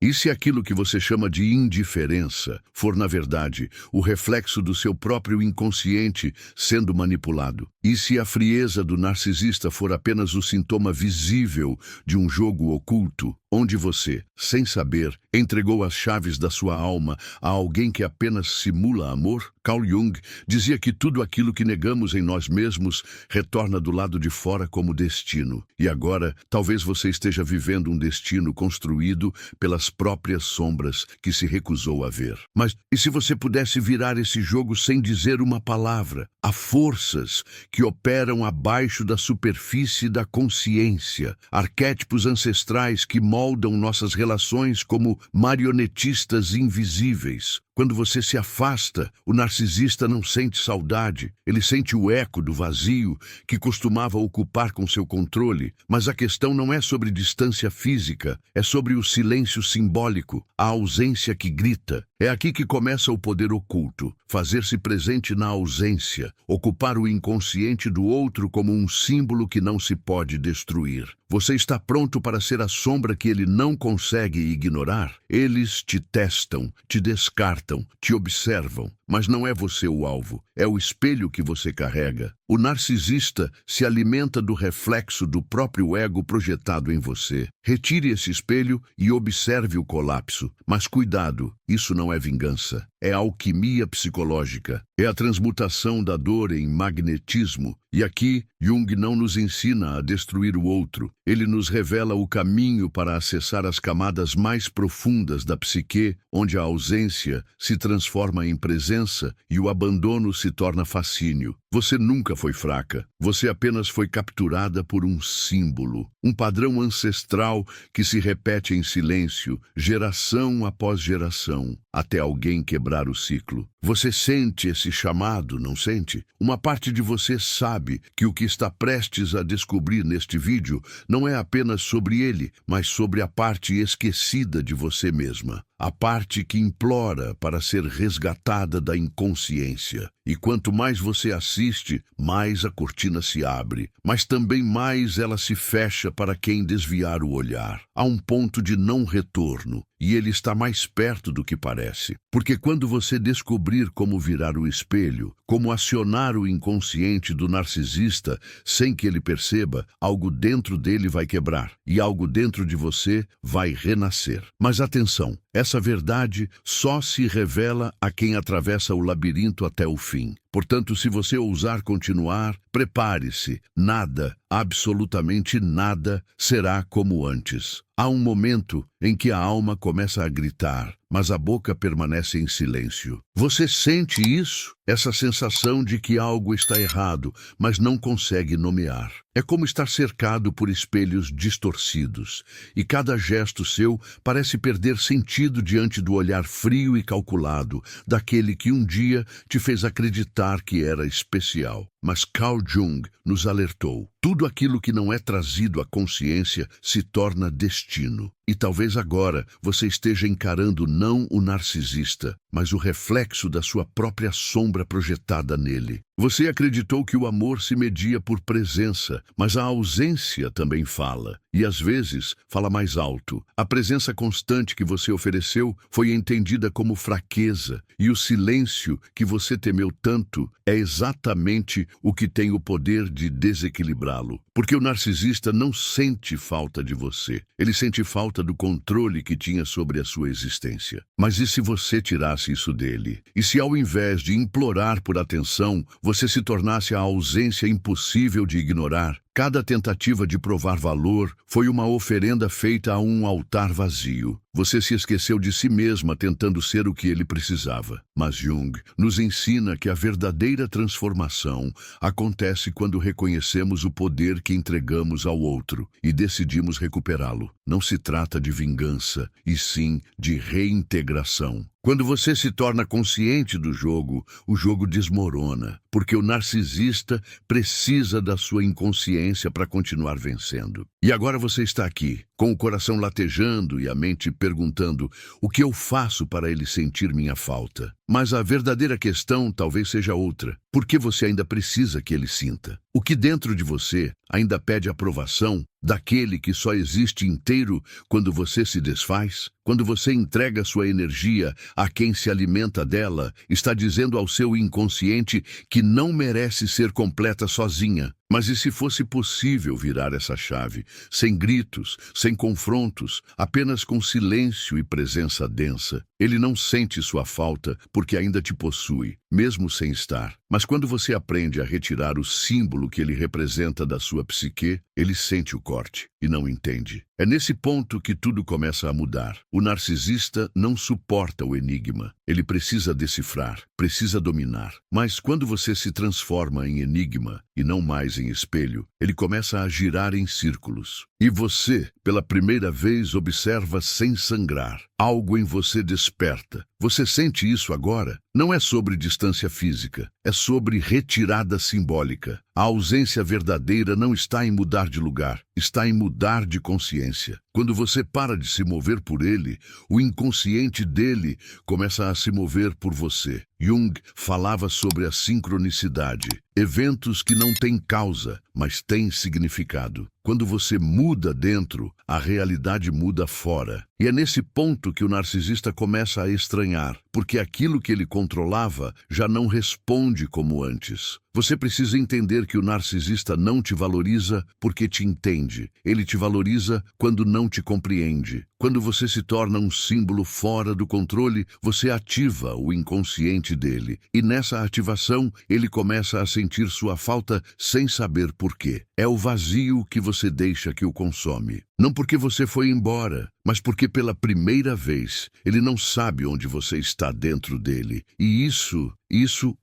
E se aquilo que você chama de indiferença for, na verdade, o reflexo do seu próprio inconsciente sendo manipulado? E se a frieza do narcisista for apenas o sintoma visível de um jogo oculto, onde você, sem saber, entregou as chaves da sua alma a alguém que apenas simula amor? Carl Jung dizia que tudo aquilo que negamos em nós mesmos retorna do lado de fora como destino. E agora, talvez você esteja vivendo um destino construído pelas próprias sombras que se recusou a ver. Mas e se você pudesse virar esse jogo sem dizer uma palavra? Há forças que operam abaixo da superfície da consciência, arquétipos ancestrais que moldam nossas relações como marionetistas invisíveis. Quando você se afasta, o narcisista não sente saudade, ele sente o eco do vazio que costumava ocupar com seu controle. Mas a questão não é sobre distância física, é sobre o silêncio simbólico, a ausência que grita. É aqui que começa o poder oculto, fazer-se presente na ausência, ocupar o inconsciente do outro como um símbolo que não se pode destruir. Você está pronto para ser a sombra que ele não consegue ignorar? Eles te testam, te descartam, te observam, mas não é você o alvo, é o espelho que você carrega. O narcisista se alimenta do reflexo do próprio ego projetado em você. Retire esse espelho e observe o colapso. Mas cuidado, isso não é vingança. É alquimia psicológica. É a transmutação da dor em magnetismo. E aqui, Jung não nos ensina a destruir o outro. Ele nos revela o caminho para acessar as camadas mais profundas da psique, onde a ausência se transforma em presença e o abandono se torna fascínio. Você nunca foi fraca. Você apenas foi capturada por um símbolo, um padrão ancestral que se repete em silêncio, geração após geração, até alguém quebrar o ciclo. Você sente esse chamado, não sente? Uma parte de você sabe que o que está prestes a descobrir neste vídeo não é apenas sobre ele, mas sobre a parte esquecida de você mesma. A parte que implora para ser resgatada da inconsciência. E quanto mais você assiste, mais a cortina se abre, mas também mais ela se fecha para quem desviar o olhar. Há um ponto de não retorno, e ele está mais perto do que parece. Porque quando você descobrir como virar o espelho, como acionar o inconsciente do narcisista sem que ele perceba, algo dentro dele vai quebrar, e algo dentro de você vai renascer. Mas atenção! Essa verdade só se revela a quem atravessa o labirinto até o fim. Portanto, se você ousar continuar, prepare-se. Nada, absolutamente nada, será como antes. Há um momento em que a alma começa a gritar, mas a boca permanece em silêncio. Você sente isso? Essa sensação de que algo está errado, mas não consegue nomear. É como estar cercado por espelhos distorcidos, e cada gesto seu parece perder sentido diante do olhar frio e calculado daquele que um dia te fez acreditar que era especial. Mas Carl Jung nos alertou. Tudo aquilo que não é trazido à consciência se torna destino. E talvez agora você esteja encarando não o narcisista, mas o reflexo da sua própria sombra projetada nele. Você acreditou que o amor se media por presença, mas a ausência também fala, e às vezes fala mais alto. A presença constante que você ofereceu foi entendida como fraqueza, e o silêncio que você temeu tanto é exatamente o que tem o poder de desequilibrá-lo. Porque o narcisista não sente falta de você, ele sente falta do controle que tinha sobre a sua existência. Mas e se você tirasse isso dele? E se ao invés de implorar por atenção, você se tornasse a ausência impossível de ignorar? Cada tentativa de provar valor foi uma oferenda feita a um altar vazio. Você se esqueceu de si mesma tentando ser o que ele precisava. Mas Jung nos ensina que a verdadeira transformação acontece quando reconhecemos o poder que entregamos ao outro e decidimos recuperá-lo. Não se trata de vingança, e sim de reintegração. Quando você se torna consciente do jogo, o jogo desmorona, porque o narcisista precisa da sua inconsciência para continuar vencendo. E agora você está aqui, com o coração latejando e a mente perguntando o que eu faço para ele sentir minha falta. Mas a verdadeira questão talvez seja outra. Por que você ainda precisa que ele sinta? O que dentro de você ainda pede aprovação daquele que só existe inteiro quando você se desfaz? Quando você entrega sua energia a quem se alimenta dela, está dizendo ao seu inconsciente que não merece ser completa sozinha. Mas e se fosse possível virar essa chave, sem gritos, sem confrontos, apenas com silêncio e presença densa? Ele não sente sua falta porque ainda te possui, mesmo sem estar. Mas quando você aprende a retirar o símbolo que ele representa da sua psique, ele sente o corte e não entende. É nesse ponto que tudo começa a mudar. O narcisista não suporta o enigma. Ele precisa decifrar, precisa dominar. Mas quando você se transforma em enigma e não mais em espelho, ele começa a girar em círculos. E você, pela primeira vez, observa sem sangrar. Algo em você desperta. Você sente isso agora? Não é sobre distância física, é sobre retirada simbólica. A ausência verdadeira não está em mudar de lugar, está em mudar de consciência. Quando você para de se mover por ele, o inconsciente dele começa a se mover por você. Jung falava sobre a sincronicidade, eventos que não têm causa, mas têm significado. Quando você muda dentro, a realidade muda fora. E é nesse ponto que o narcisista começa a estranhar, porque aquilo que ele controlava já não responde como antes. Você precisa entender que o narcisista não te valoriza porque te entende. Ele te valoriza quando não te compreende. Quando você se torna um símbolo fora do controle, você ativa o inconsciente dele. E nessa ativação, ele começa a sentir sua falta sem saber por quê. É o vazio que você deixa que o consome. Não porque você foi embora, mas porque pela primeira vez ele não sabe onde você está dentro dele. E isso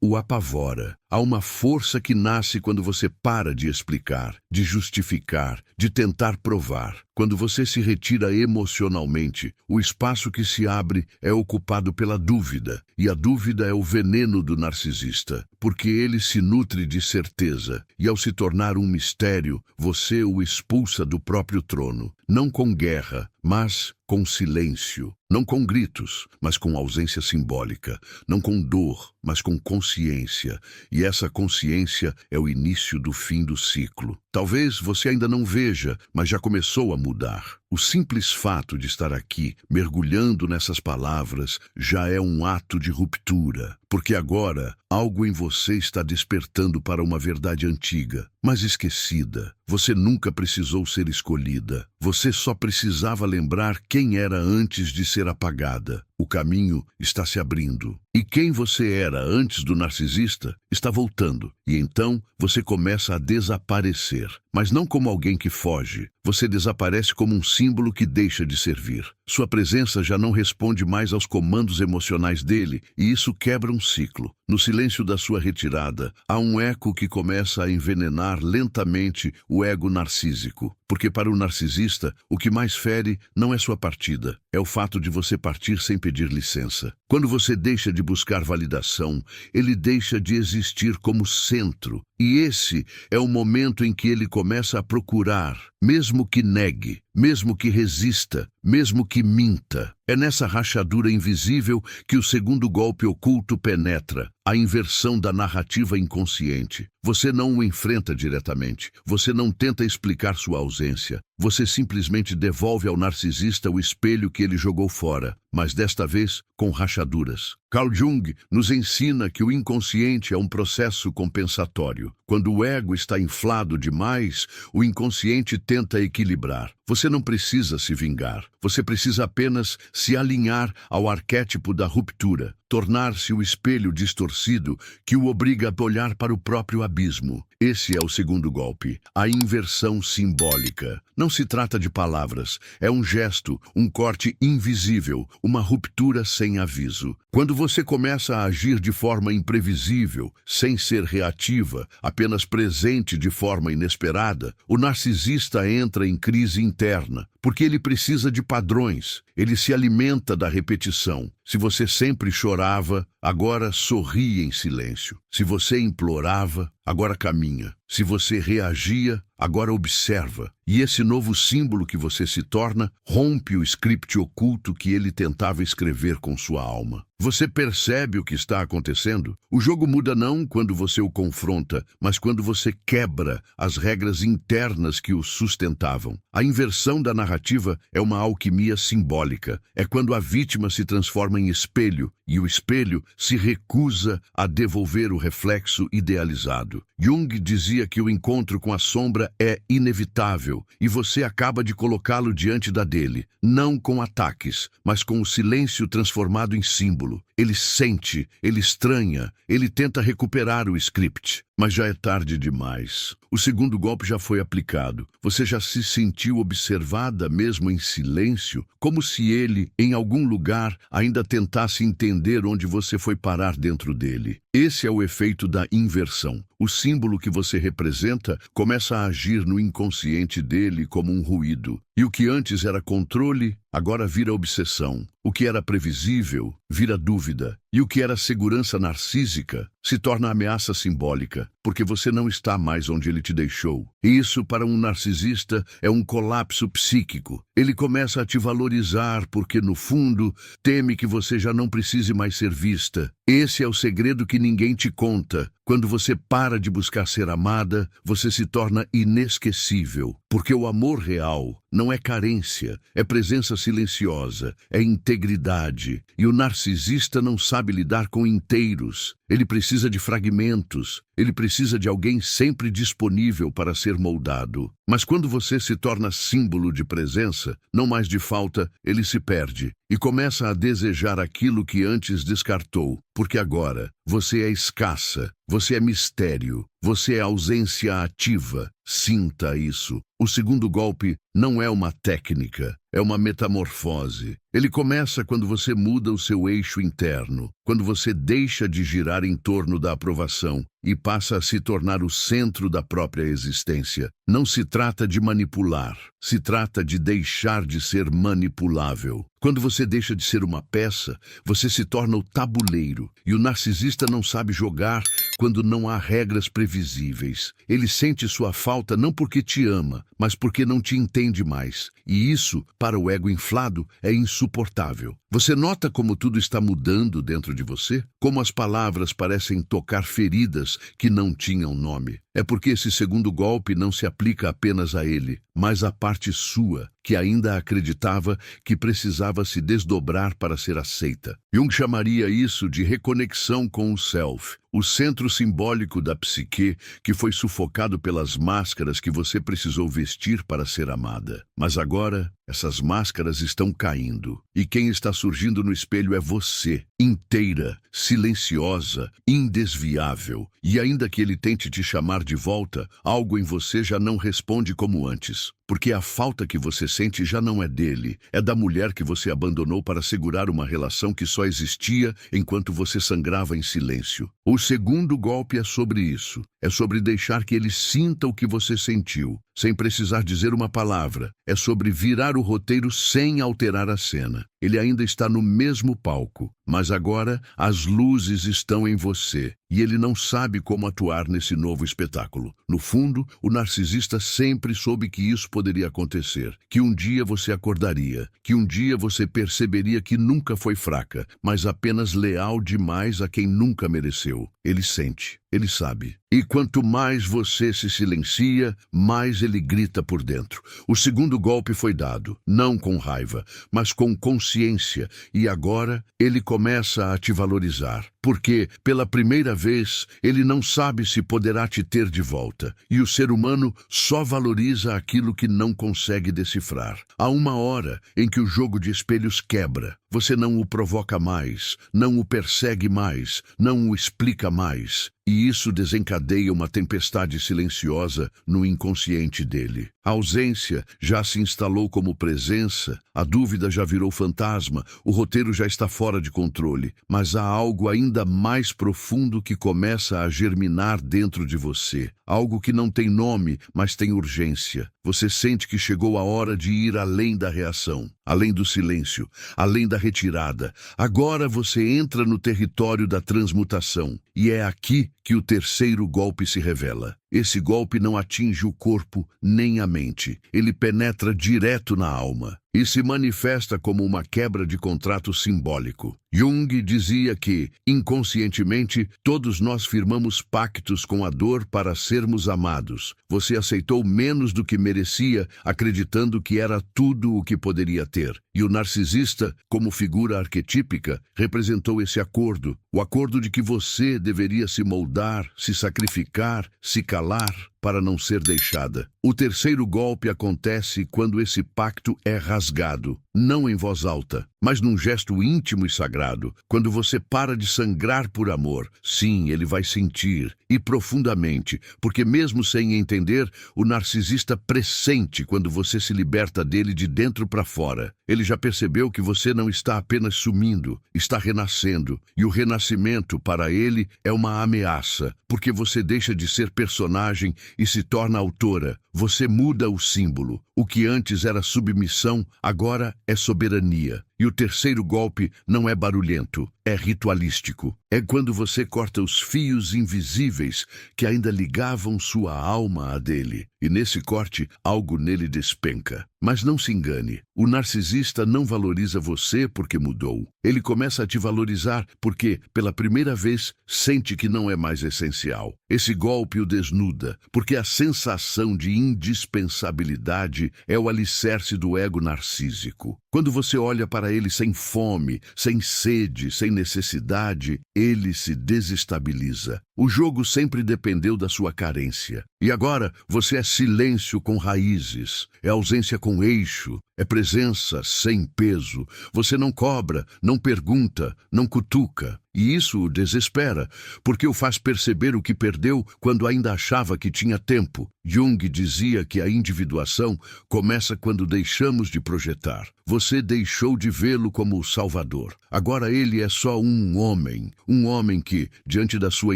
o apavora. Há uma força que nasce quando você para de explicar, de justificar, de tentar provar. Quando você se retira emocionalmente, o espaço que se abre é ocupado pela dúvida. E a dúvida é o veneno do narcisista, porque ele se nutre de certeza. E ao se tornar um mistério, você o expulsa do próprio trono. Não com guerra, mas com silêncio. Não com gritos, mas com ausência simbólica. Não com dor, mas com consciência. E essa consciência é o início do fim do ciclo. Talvez você ainda não veja, mas já começou a mudar. O simples fato de estar aqui, mergulhando nessas palavras, já é um ato de ruptura. Porque agora, algo em você está despertando para uma verdade antiga, mas esquecida. Você nunca precisou ser escolhida. Você só precisava lembrar quem era antes de ser apagada. O caminho está se abrindo. E quem você era antes do narcisista está voltando. E então você começa a desaparecer. Mas não como alguém que foge. Você desaparece como um símbolo que deixa de servir. Sua presença já não responde mais aos comandos emocionais dele, e isso quebra um ciclo. No silêncio da sua retirada, há um eco que começa a envenenar lentamente o ego narcísico. Porque para o narcisista, o que mais fere não é sua partida, é o fato de você partir sem pedir licença. Quando você deixa de buscar validação, ele deixa de existir como centro. E esse é o momento em que ele começa a procurar, mesmo que negue, mesmo que resista, mesmo que minta. É nessa rachadura invisível que o segundo golpe oculto penetra, a inversão da narrativa inconsciente. Você não o enfrenta diretamente, você não tenta explicar sua ausência, você simplesmente devolve ao narcisista o espelho que ele jogou fora, mas desta vez com rachaduras. Carl Jung nos ensina que o inconsciente é um processo compensatório. Quando o ego está inflado demais, o inconsciente tenta equilibrar. Você não precisa se vingar, você precisa apenas se alinhar ao arquétipo da ruptura, tornar-se o espelho distorcido que o obriga a olhar para o próprio abismo. Esse é o segundo golpe, a inversão simbólica. Não se trata de palavras, é um gesto, um corte invisível, uma ruptura sem aviso. Quando você começa a agir de forma imprevisível, sem ser reativa, apenas presente de forma inesperada, o narcisista entra em crise interna, porque ele precisa de padrões, ele se alimenta da repetição. Se você sempre chorava, agora sorri em silêncio. Se você implorava, agora caminha. Se você reagia, agora observa. E esse novo símbolo que você se torna rompe o script oculto que ele tentava escrever com sua alma. Você percebe o que está acontecendo? O jogo muda não quando você o confronta, mas quando você quebra as regras internas que o sustentavam. A inversão da narrativa é uma alquimia simbólica. É quando a vítima se transforma em espelho e o espelho se recusa a devolver o reflexo idealizado. Jung dizia que o encontro com a sombra é inevitável e você acaba de colocá-lo diante da dele, não com ataques, mas com o silêncio transformado em símbolo. Ele sente, ele estranha, ele tenta recuperar o script, mas já é tarde demais. O segundo golpe já foi aplicado. Você já se sentiu observada mesmo em silêncio, como se ele, em algum lugar, ainda tentasse entender onde você foi parar dentro dele. Esse é o efeito da inversão. O símbolo que você representa começa a agir no inconsciente dele como um ruído. E o que antes era controle, agora vira obsessão. O que era previsível, vira dúvida. E o que era segurança narcísica, se torna ameaça simbólica, porque você não está mais onde ele te deixou. E isso, para um narcisista, é um colapso psíquico. Ele começa a te valorizar porque, no fundo, teme que você já não precise mais ser vista. Esse é o segredo que ninguém te conta. Quando você para de buscar ser amada, você se torna inesquecível, porque o amor real não é carência, é presença silenciosa, é integridade. E o narcisista não sabe lidar com inteiros. Ele precisa de fragmentos, ele precisa de alguém sempre disponível para ser moldado. Mas quando você se torna símbolo de presença, não mais de falta, ele se perde e começa a desejar aquilo que antes descartou, porque agora você é escassa, você é mistério, você é ausência ativa. Sinta isso. O segundo golpe não é uma técnica, é uma metamorfose. Ele começa quando você muda o seu eixo interno, quando você deixa de girar em torno da aprovação e passa a se tornar o centro da própria existência. Não se trata de manipular, se trata de deixar de ser manipulável. Quando você deixa de ser uma peça, você se torna o tabuleiro. E o narcisista não sabe jogar quando não há regras previsíveis. Ele sente sua falta não porque te ama, mas porque não te entende mais. E isso, para o ego inflado, é insuportável. Você nota como tudo está mudando dentro de você? Como as palavras parecem tocar feridas que não tinham nome? É porque esse segundo golpe não se aplica apenas a ele, mas à parte sua, que ainda acreditava que precisava se desdobrar para ser aceita. Jung chamaria isso de reconexão com o self, o centro simbólico da psique que foi sufocado pelas máscaras que você precisou vestir para ser amada. Mas agora, essas máscaras estão caindo, e quem está surgindo no espelho é você, inteira, silenciosa, indesviável. E ainda que ele tente te chamar de volta, algo em você já não responde como antes. Porque a falta que você sente já não é dele, é da mulher que você abandonou para segurar uma relação que só existia enquanto você sangrava em silêncio. O segundo golpe é sobre isso. É sobre deixar que ele sinta o que você sentiu, sem precisar dizer uma palavra. É sobre virar o roteiro sem alterar a cena. Ele ainda está no mesmo palco, mas agora as luzes estão em você. E ele não sabe como atuar nesse novo espetáculo. No fundo, o narcisista sempre soube que isso poderia acontecer, que um dia você acordaria, que um dia você perceberia que nunca foi fraca, mas apenas leal demais a quem nunca mereceu. Ele sente, ele sabe. E quanto mais você se silencia, mais ele grita por dentro. O segundo golpe foi dado, não com raiva, mas com consciência, e agora ele começa a te valorizar. Porque, pela primeira vez, ele não sabe se poderá te ter de volta. E o ser humano só valoriza aquilo que não consegue decifrar. Há uma hora em que o jogo de espelhos quebra. Você não o provoca mais, não o persegue mais, não o explica mais. E isso desencadeia uma tempestade silenciosa no inconsciente dele. A ausência já se instalou como presença, a dúvida já virou fantasma, o roteiro já está fora de controle. Mas há algo ainda mais profundo que começa a germinar dentro de você. algo que não tem nome, mas tem urgência. Você sente que chegou a hora de ir além da reação, além do silêncio, além da retirada. Agora você entra no território da transmutação, e é aqui que o terceiro golpe se revela. Esse golpe não atinge o corpo nem a mente. Ele penetra direto na alma e se manifesta como uma quebra de contrato simbólico. Jung dizia que, inconscientemente, todos nós firmamos pactos com a dor para sermos amados. Você aceitou menos do que merecia, acreditando que era tudo o que poderia ter. E o narcisista, como figura arquetípica, representou esse acordo. O acordo de que você deveria se moldar, se sacrificar, se calar para não ser deixada. O terceiro golpe acontece quando esse pacto é rasgado, não em voz alta, mas num gesto íntimo e sagrado, quando você para de sangrar por amor. Sim, ele vai sentir, e profundamente, porque mesmo sem entender, o narcisista pressente quando você se liberta dele de dentro para fora. Ele já percebeu que você não está apenas sumindo, está renascendo, e o renascimento para ele é uma ameaça, porque você deixa de ser personagem e se torna autora. Você muda o símbolo. O que antes era submissão, agora é soberania. E o terceiro golpe não é barulhento, é ritualístico. É quando você corta os fios invisíveis que ainda ligavam sua alma a dele. E nesse corte, algo nele despenca. Mas não se engane, o narcisista não valoriza você porque mudou. Ele começa a te valorizar porque, pela primeira vez, sente que não é mais essencial. Esse golpe o desnuda, porque a sensação de indispensabilidade é o alicerce do ego narcísico. Quando você olha para ele sem fome, sem sede, sem necessidade, ele se desestabiliza. O jogo sempre dependeu da sua carência. E agora você é silêncio com raízes, é ausência com eixo, é presença sem peso. Você não cobra, não pergunta, não cutuca. E isso o desespera, porque o faz perceber o que perdeu quando ainda achava que tinha tempo. Jung dizia que a individuação começa quando deixamos de projetar. Você deixou de vê-lo como o Salvador. Agora ele é só um homem que, diante da sua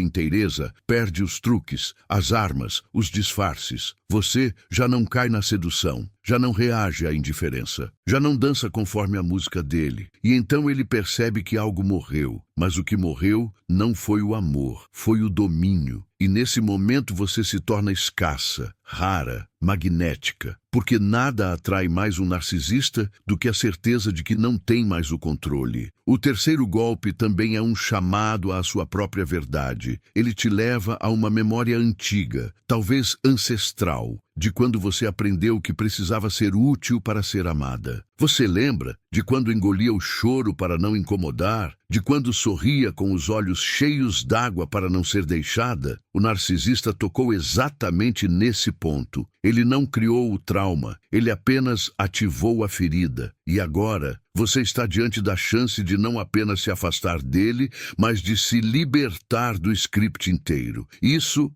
inteireza, perde os truques, as armas, os disfarces. Você já não cai na sedução, já não reage à indiferença, já não dança conforme a música dele. E então ele percebe que algo morreu. Mas o que morreu não foi o amor, foi o domínio. E nesse momento você se torna escassa, rara, magnética, porque nada atrai mais um narcisista do que a certeza de que não tem mais o controle. O terceiro golpe também é um chamado à sua própria verdade. Ele te leva a uma memória antiga, talvez ancestral, de quando você aprendeu que precisava ser útil para ser amada. Você lembra de quando engolia o choro para não incomodar? De quando sorria com os olhos cheios d'água para não ser deixada? O narcisista tocou exatamente nesse ponto. Ele não criou o trauma, ele apenas ativou a ferida. E agora, você está diante da chance de não apenas se afastar dele, mas de se libertar do script inteiro. Isso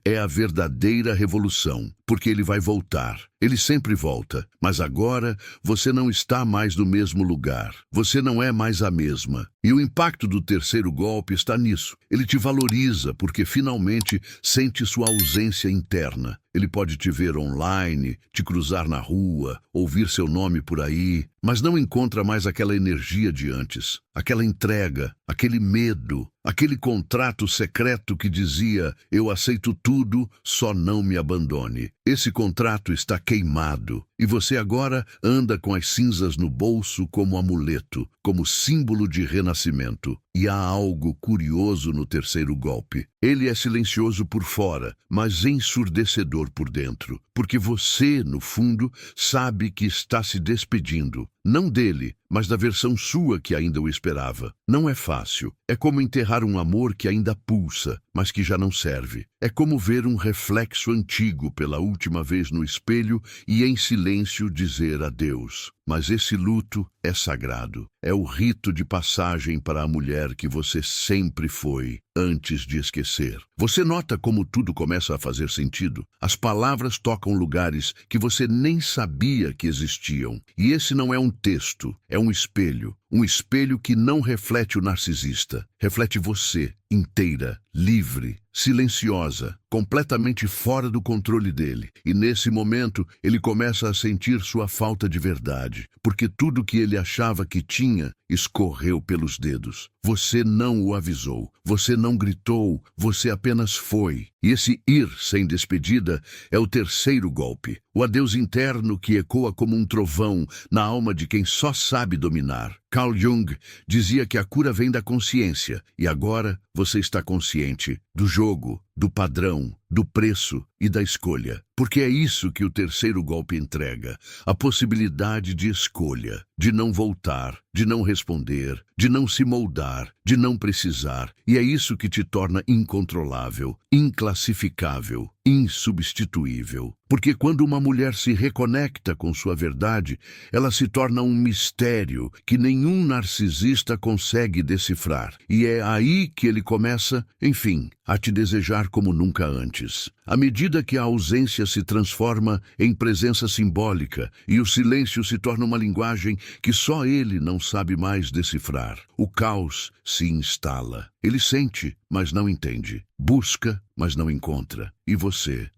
é a verdadeira revolução, porque ele vai voltar. Ele sempre volta, mas agora você não está mais no mesmo lugar. Você não é mais a mesma. E o impacto do terceiro golpe está nisso. Ele te valoriza porque finalmente sente sua ausência interna. Ele pode te ver online, te cruzar na rua, ouvir seu nome por aí, mas não encontra mais aquela energia de antes, aquela entrega, aquele medo, aquele contrato secreto que dizia: eu aceito tudo, só não me abandone. Esse contrato está queimado e você agora anda com as cinzas no bolso como amuleto, como símbolo de renascimento. E há algo curioso no terceiro golpe. Ele é silencioso por fora, mas ensurdecedor por dentro, porque você, no fundo, sabe que está se despedindo. Não dele, mas da versão sua que ainda o esperava. Não é fácil. É como enterrar um amor que ainda pulsa, mas que já não serve. É como ver um reflexo antigo pela última vez no espelho e em silêncio dizer adeus. Mas esse luto é sagrado. É o rito de passagem para a mulher que você sempre foi, antes de esquecer. Você nota como tudo começa a fazer sentido? As palavras tocam lugares que você nem sabia que existiam. E esse não é um texto, é um espelho. um espelho que não reflete o narcisista, reflete você, inteira, livre, silenciosa, completamente fora do controle dele. E nesse momento, ele começa a sentir sua falta de verdade, porque tudo que ele achava que tinha escorreu pelos dedos. Você não o avisou, você não gritou, você apenas foi. E esse ir sem despedida é o terceiro golpe, o adeus interno que ecoa como um trovão na alma de quem só sabe dominar. Carl Jung dizia que a cura vem da consciência, e agora você está consciente do jogo, do padrão, do preço e da escolha. Porque é isso que o terceiro golpe entrega, a possibilidade de escolha, de não voltar, de não responder, de não se moldar, de não precisar. E é isso que te torna incontrolável, inclassificável, insubstituível. Porque quando uma mulher se reconecta com sua verdade, ela se torna um mistério que nenhum narcisista consegue decifrar. E é aí que ele começa, enfim, a te desejar como nunca antes. À medida que a ausência se transforma em presença simbólica e o silêncio se torna uma linguagem que só ele não sabe mais decifrar, o caos se instala. Ele sente, mas não entende. Busca, mas não encontra. E você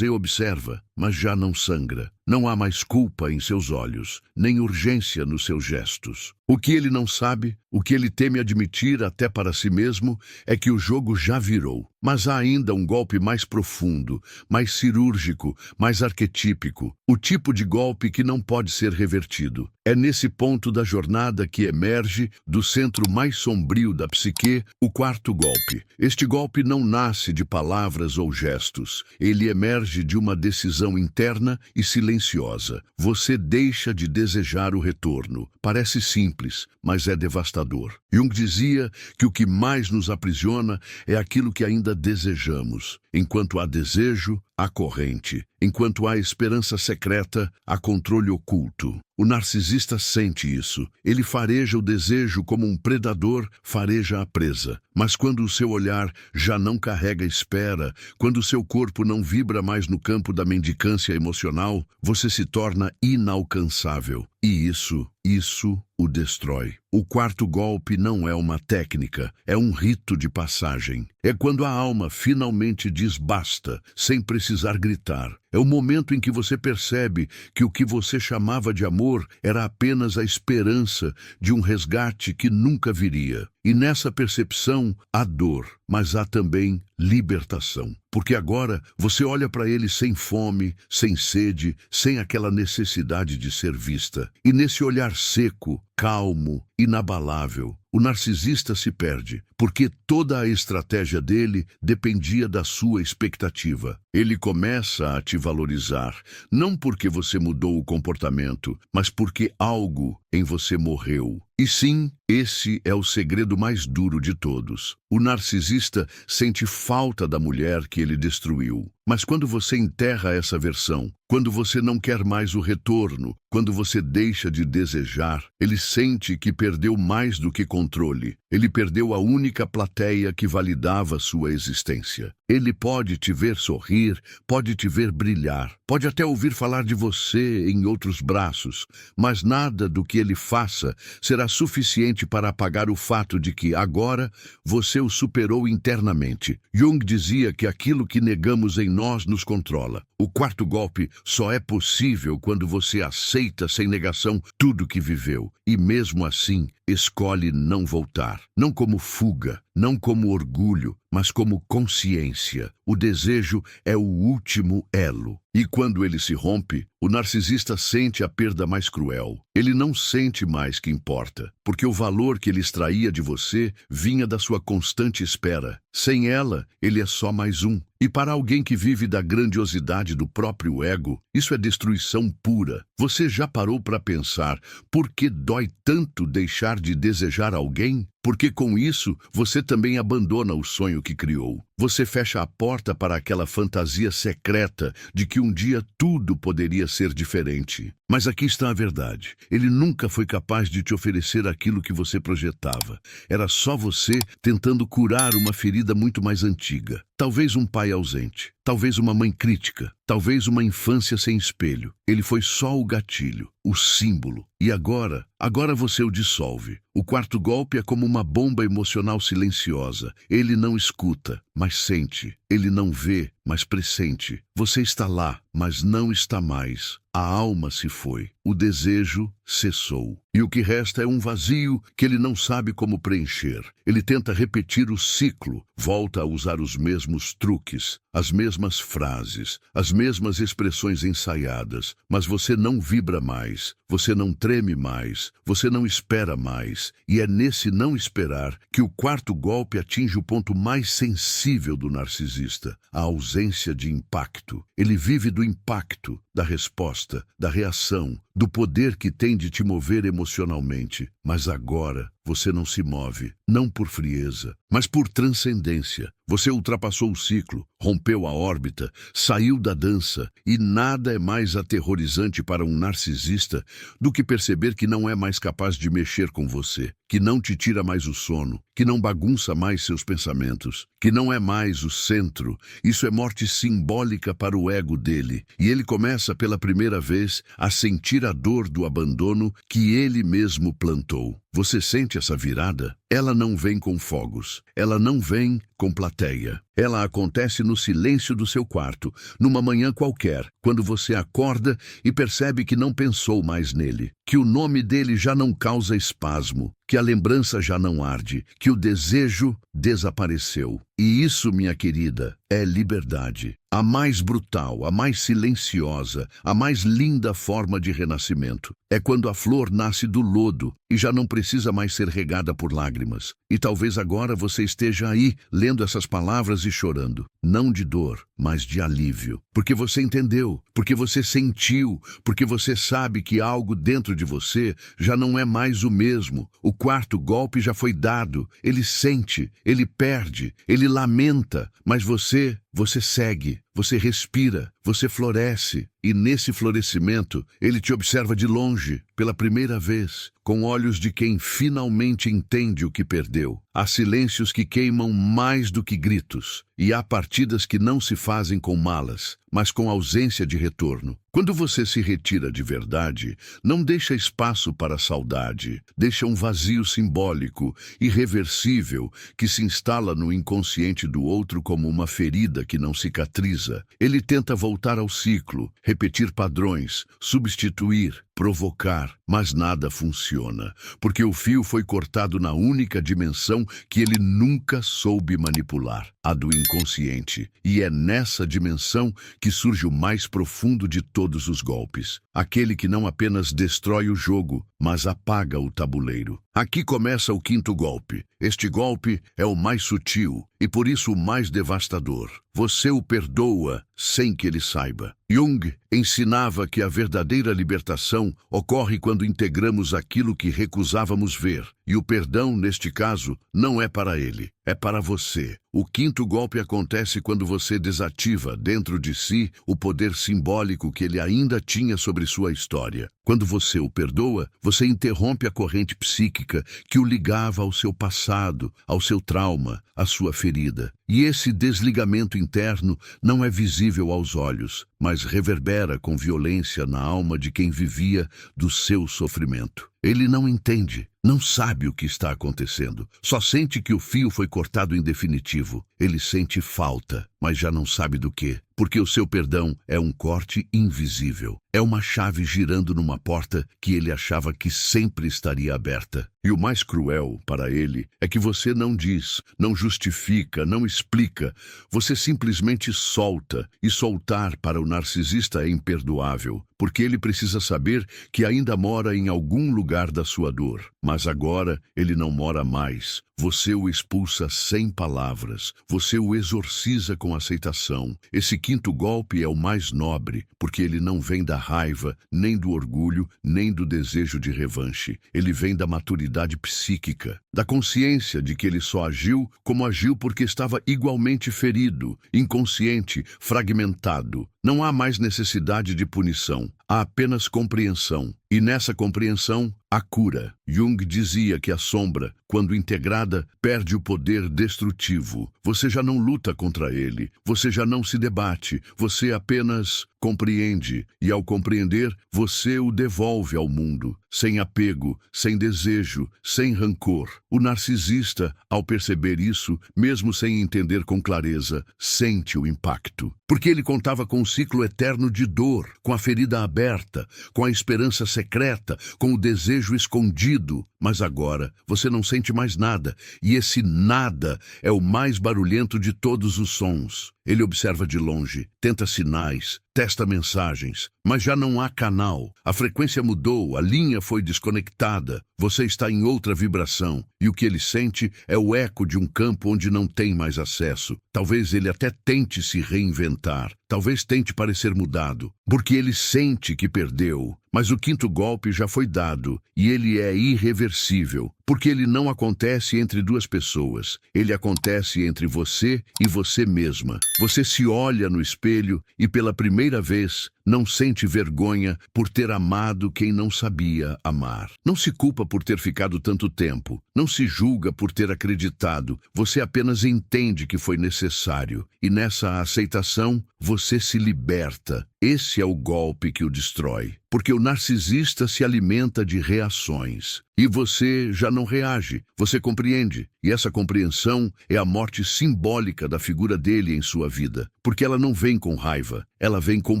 observa, mas já não sangra. Não há mais culpa em seus olhos, nem urgência nos seus gestos. O que ele não sabe, o que ele teme admitir até para si mesmo, é que o jogo já virou. Mas há ainda um golpe mais profundo, mais cirúrgico, mais arquetípico. O tipo de golpe que não pode ser revertido. É nesse ponto da jornada que emerge, do centro mais sombrio da psique, o quarto golpe. Este golpe não nasce de palavras ou gestos. Ele emerge de uma decisão interna e silenciosa. Você deixa de desejar o retorno. Parece simples, mas é devastador. Jung dizia que o que mais nos aprisiona é aquilo que ainda desejamos. Enquanto há desejo, há corrente. Enquanto há esperança secreta, há controle oculto. O narcisista sente isso. Ele fareja o desejo como um predador fareja a presa. Mas quando o seu olhar já não carrega espera, quando o seu corpo não vibra mais no campo da mendicância emocional, você se torna inalcançável. E isso o destrói. O quarto golpe não é uma técnica, é um rito de passagem. É quando a alma finalmente diz basta, sem precisar gritar. É o momento em que você percebe que o que você chamava de amor era apenas a esperança de um resgate que nunca viria. E nessa percepção há dor, mas há também libertação. Porque agora você olha para ele sem fome, sem sede, sem aquela necessidade de ser vista. E nesse olhar seco, calmo, inabalável, o narcisista se perde, porque toda a estratégia dele dependia da sua expectativa. Ele começa a te valorizar, não porque você mudou o comportamento, mas porque algo em você morreu. E sim, esse é o segredo mais duro de todos. O narcisista sente falta da mulher que ele destruiu. Mas quando você enterra essa versão, quando você não quer mais o retorno, quando você deixa de desejar, ele sente que perdeu mais do que controle. Ele perdeu a única plateia que validava sua existência. Ele pode te ver sorrir, pode te ver brilhar, pode até ouvir falar de você em outros braços, mas nada do que ele faça será suficiente para apagar o fato de que, agora, você o superou internamente. Jung dizia que aquilo que negamos em nós nos controla. O quarto golpe só é possível quando você aceita sem negação tudo que viveu e, mesmo assim, escolhe não voltar. Não como fuga, não como orgulho, mas como consciência. O desejo é o último elo. E quando ele se rompe, o narcisista sente a perda mais cruel. Ele não sente mais que importa, porque o valor que ele extraía de você vinha da sua constante espera. Sem ela, ele é só mais um. E para alguém que vive da grandiosidade do próprio ego, isso é destruição pura. Você já parou para pensar por que dói tanto deixar de desejar alguém? Porque com isso, você também abandona o sonho que criou. Você fecha a porta para aquela fantasia secreta de que um dia tudo poderia ser diferente. Mas aqui está a verdade. Ele nunca foi capaz de te oferecer aquilo que você projetava. Era só você tentando curar uma ferida muito mais antiga. Talvez um pai ausente, talvez uma mãe crítica, talvez uma infância sem espelho. Ele foi só o gatilho, o símbolo. E agora você o dissolve. O quarto golpe é como uma bomba emocional silenciosa. Ele não escuta, mas sente. Ele não vê, mas pressente. Você está lá, mas não está mais. A alma se foi. O desejo cessou. E o que resta é um vazio que ele não sabe como preencher. Ele tenta repetir o ciclo, volta a usar os mesmos truques, as mesmas frases, as mesmas expressões ensaiadas, mas você não vibra mais, você não treme mais, você não espera mais. E é nesse não esperar que o quarto golpe atinge o ponto mais sensível do narcisista, a ausência de impacto. Ele vive do impacto, da resposta, da reação, do poder que tem de te mover emocionalmente. Mas agora você não se move, não por frieza, mas por transcendência. Você ultrapassou o ciclo, rompeu a órbita, saiu da dança, e nada é mais aterrorizante para um narcisista do que perceber que não é mais capaz de mexer com você, que não te tira mais o sono, que não bagunça mais seus pensamentos, que não é mais o centro. Isso é morte simbólica para o ego dele, e ele começa pela primeira vez a sentir a dor do abandono que ele mesmo plantou. Você sente essa virada? Ela não vem com fogos, ela não vem com plateia. Ela acontece no silêncio do seu quarto, numa manhã qualquer, quando você acorda e percebe que não pensou mais nele, que o nome dele já não causa espasmo, que a lembrança já não arde, que o desejo desapareceu. E isso, minha querida, é liberdade. A mais brutal, a mais silenciosa, a mais linda forma de renascimento. É quando a flor nasce do lodo e já não precisa mais ser regada por lágrimas. E talvez agora você esteja aí, lendo essas palavras e chorando. Não de dor, mas de alívio. Porque você entendeu, porque você sentiu, porque você sabe que algo dentro de você já não é mais o mesmo. O quarto golpe já foi dado. Ele sente, ele perde, ele lamenta, mas você segue, você respira, você floresce. E nesse florescimento, ele te observa de longe, pela primeira vez, com olhos de quem finalmente entende o que perdeu. Há silêncios que queimam mais do que gritos, e há partidas que não se fazem com malas, mas com ausência de retorno. Quando você se retira de verdade, não deixa espaço para a saudade, deixa um vazio simbólico, irreversível, que se instala no inconsciente do outro como uma ferida que não cicatriza. Ele tenta voltar ao ciclo, repetir padrões, substituir, provocar, mas nada funciona, porque o fio foi cortado na única dimensão que ele nunca soube manipular, a do inconsciente. E é nessa dimensão que surge o mais profundo de todos os golpes, aquele que não apenas destrói o jogo, mas apaga o tabuleiro. Aqui começa o quinto golpe. Este golpe é o mais sutil e por isso o mais devastador. Você o perdoa sem que ele saiba. Jung ensinava que a verdadeira libertação ocorre quando integramos aquilo que recusávamos ver. E o perdão, neste caso, não é para ele, é para você. O quinto golpe acontece quando você desativa dentro de si o poder simbólico que ele ainda tinha sobre sua história. Quando você o perdoa, você interrompe a corrente psíquica que o ligava ao seu passado, ao seu trauma, à sua ferida. E esse desligamento interno não é visível aos olhos, mas reverbera com violência na alma de quem vivia do seu sofrimento. Ele não entende, não sabe o que está acontecendo, só sente que o fio foi cortado em definitivo. Ele sente falta, mas já não sabe do que, porque o seu perdão é um corte invisível. É uma chave girando numa porta que ele achava que sempre estaria aberta. E o mais cruel para ele é que você não diz, não justifica, não explica. Você simplesmente solta. E soltar para o narcisista é imperdoável, porque ele precisa saber que ainda mora em algum lugar da sua dor. Mas agora ele não mora mais. Você o expulsa sem palavras. Você o exorciza com aceitação. Esse quinto golpe é o mais nobre, porque ele não vem da raiva, nem do orgulho, nem do desejo de revanche. Ele vem da maturidade psíquica, da consciência de que ele só agiu como agiu porque estava igualmente ferido, inconsciente, fragmentado. Não há mais necessidade de punição, há apenas compreensão. E nessa compreensão, a cura. Jung dizia que a sombra, quando integrada, perde o poder destrutivo. Você já não luta contra ele, você já não se debate, você apenas compreende, e ao compreender, você o devolve ao mundo, sem apego, sem desejo, sem rancor. O narcisista, ao perceber isso, mesmo sem entender com clareza, sente o impacto. Porque ele contava com um ciclo eterno de dor, com a ferida aberta, com a esperança secreta, com o desejo escondido. Mas agora, você não sente mais nada, e esse nada é o mais barulhento de todos os sons. Ele observa de longe, tenta sinais, testa mensagens, mas já não há canal. A frequência mudou, a linha foi desconectada. Você está em outra vibração, e o que ele sente é o eco de um campo onde não tem mais acesso. Talvez ele até tente se reinventar, talvez tente parecer mudado, porque ele sente que perdeu. Mas o quinto golpe já foi dado, e ele é irreversível, porque ele não acontece entre duas pessoas, ele acontece entre você e você mesma. Você se olha no espelho e pela primeira vez não sente vergonha por ter amado quem não sabia amar. Não se culpa por ter ficado tanto tempo, não se julga por ter acreditado, você apenas entende que foi necessário, e nessa aceitação você se liberta. Esse é o golpe que o destrói, porque o narcisista se alimenta de reações. E você já não reage, você compreende. E essa compreensão é a morte simbólica da figura dele em sua vida, porque ela não vem com raiva, ela vem com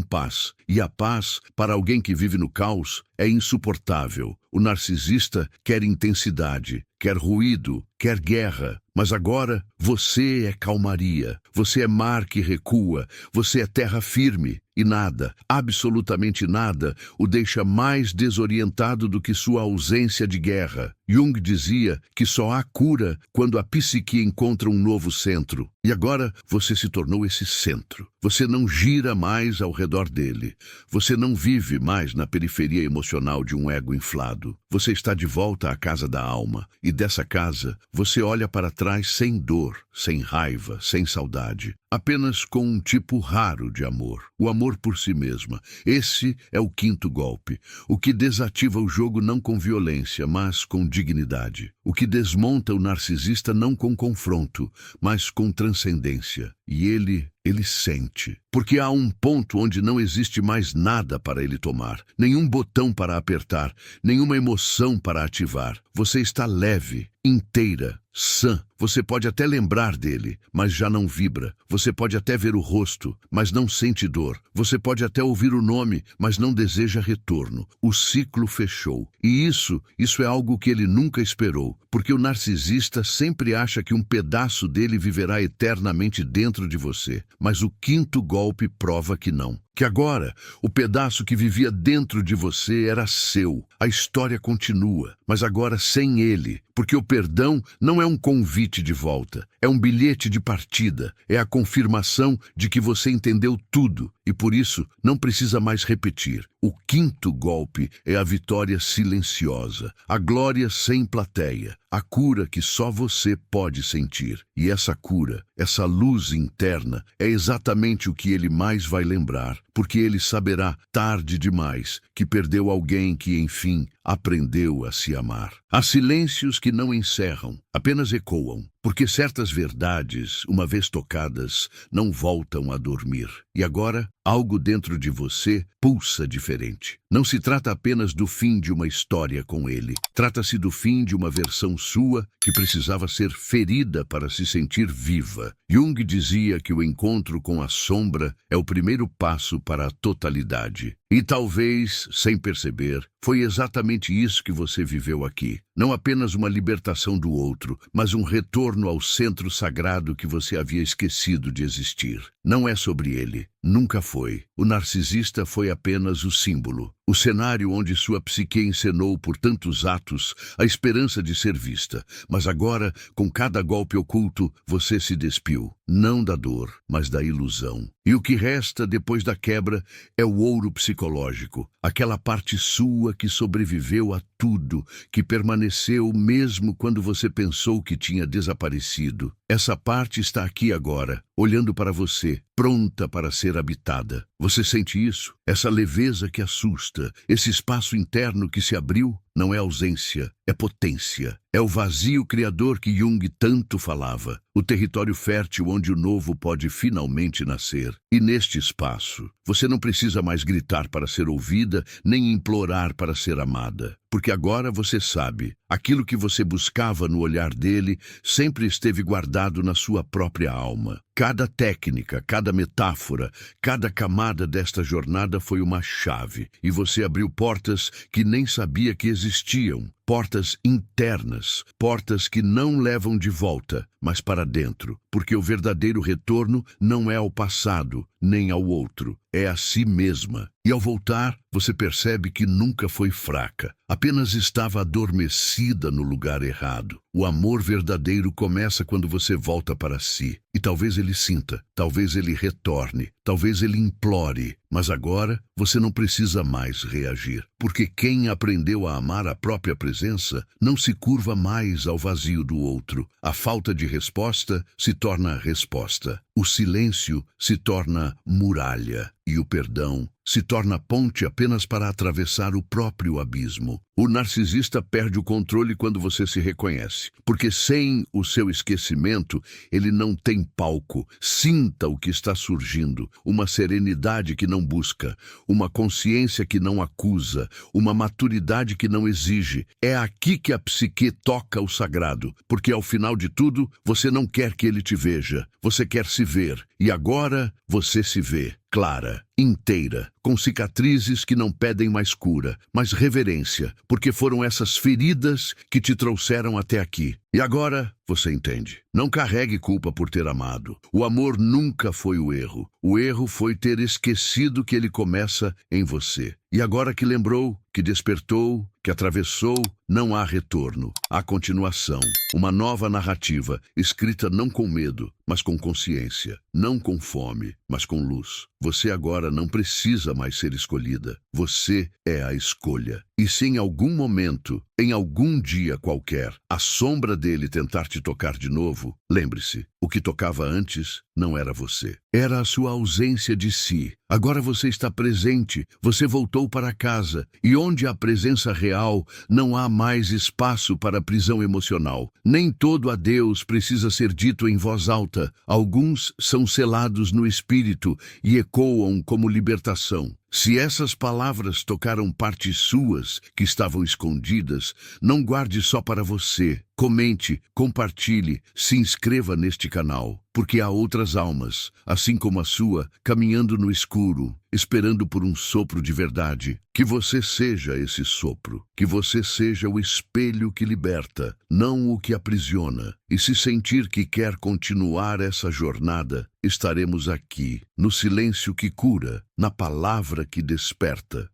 paz. E a paz, para alguém que vive no caos, é insuportável. O narcisista quer intensidade, quer ruído, quer guerra. Mas agora você é calmaria, você é mar que recua, você é terra firme. E nada, absolutamente nada, o deixa mais desorientado do que sua ausência de guerra. Jung dizia que só há cura quando a psique encontra um novo centro. E agora você se tornou esse centro. Você não gira mais ao redor dele. Você não vive mais na periferia emocional de um ego inflado. Você está de volta à casa da alma. E dessa casa, você olha para trás sem dor, sem raiva, sem saudade. Apenas com um tipo raro de amor. O amor por si mesma. Esse é o quinto golpe. O que desativa o jogo não com violência, mas com dignidade. O que desmonta o narcisista não com confronto, mas com transcendência. E ele sente. Porque há um ponto onde não existe mais nada para ele tomar. Nenhum botão para apertar, nenhuma emoção para ativar. Você está leve, inteira, sã. Você pode até lembrar dele, mas já não vibra. Você pode até ver o rosto, mas não sente dor. Você pode até ouvir o nome, mas não deseja retorno. O ciclo fechou. E isso é algo que ele nunca esperou, porque o narcisista sempre acha que um pedaço dele viverá eternamente dentro de você. Mas o quinto golpe prova que não. Que agora, o pedaço que vivia dentro de você era seu. A história continua, mas agora sem ele, porque o perdão não é um convite de volta, é um bilhete de partida, é a confirmação de que você entendeu tudo e por isso não precisa mais repetir. O quinto golpe é a vitória silenciosa, a glória sem plateia, a cura que só você pode sentir. E essa cura, essa luz interna, é exatamente o que ele mais vai lembrar, porque ele saberá, tarde demais, que perdeu alguém que, enfim, aprendeu a se amar. Há silêncios que não encerram, apenas ecoam, porque certas verdades, uma vez tocadas, não voltam a dormir. E agora, algo dentro de você pulsa diferente. Não se trata apenas do fim de uma história com ele. Trata-se do fim de uma versão sua que precisava ser ferida para se sentir viva. Jung dizia que o encontro com a sombra é o primeiro passo para a totalidade. E talvez, sem perceber, foi exatamente isso que você viveu aqui. Não apenas uma libertação do outro, mas um retorno ao centro sagrado que você havia esquecido de existir. Não é sobre ele. Nunca foi. O narcisista foi apenas o símbolo. O cenário onde sua psique encenou por tantos atos a esperança de ser vista. Mas agora, com cada golpe oculto, você se despiu. Não da dor, mas da ilusão. E o que resta depois da quebra é o ouro psicológico. Aquela parte sua que sobreviveu a tudo, que permaneceu mesmo quando você pensou que tinha desaparecido. Essa parte está aqui agora, olhando para você, pronta para ser habitada. Você sente isso? Essa leveza que assusta, esse espaço interno que se abriu? não é ausência, é potência. É o vazio criador que Jung tanto falava, o território fértil onde o novo pode finalmente nascer. E neste espaço, você não precisa mais gritar para ser ouvida, nem implorar para ser amada. Porque agora você sabe, aquilo que você buscava no olhar dele sempre esteve guardado na sua própria alma. Cada técnica, cada metáfora, cada camada desta jornada foi uma chave, e você abriu portas que nem sabia que existiam. Portas internas, portas que não levam de volta, mas para dentro, porque o verdadeiro retorno não é ao passado, nem ao outro, é a si mesma. E ao voltar, você percebe que nunca foi fraca, apenas estava adormecida no lugar errado. O amor verdadeiro começa quando você volta para si, e talvez ele sinta, talvez ele retorne, talvez ele implore, mas agora você não precisa mais reagir, porque quem aprendeu a amar a própria presença não se curva mais ao vazio do outro. A falta de resposta se torna resposta. O silêncio se torna muralha e o perdão se torna ponte apenas para atravessar o próprio abismo. O narcisista perde o controle quando você se reconhece, porque sem o seu esquecimento, ele não tem palco. Sinta o que está surgindo, uma serenidade que não busca, uma consciência que não acusa, uma maturidade que não exige. É aqui que a psique toca o sagrado, porque ao final de tudo, você não quer que ele te veja, você quer se ver, e agora você se vê. Clara, inteira, com cicatrizes que não pedem mais cura, mas reverência, porque foram essas feridas que te trouxeram até aqui. E agora você entende. Não carregue culpa por ter amado. O amor nunca foi o erro. O erro foi ter esquecido que ele começa em você. E agora que lembrou, que despertou, que atravessou, não há retorno. Há continuação. Uma nova narrativa, escrita não com medo, mas com consciência. Não com fome, mas com luz. Você agora não precisa mais ser escolhida. Você é a escolha. E se em algum momento, em algum dia qualquer, a sombra dele tentar te tocar de novo, lembre-se, o que tocava antes não era você. Era a sua ausência de si. Agora você está presente, você voltou para casa, e onde há presença real, não há mais espaço para prisão emocional. Nem todo adeus precisa ser dito em voz alta. Alguns são selados no espírito e ecoam como libertação. Se essas palavras tocaram partes suas que estavam escondidas, não guarde só para você. Comente, compartilhe, se inscreva neste canal, porque há outras almas, assim como a sua, caminhando no escuro, esperando por um sopro de verdade. Que você seja esse sopro, que você seja o espelho que liberta, não o que aprisiona. E se sentir que quer continuar essa jornada, estaremos aqui, no silêncio que cura, na palavra que desperta.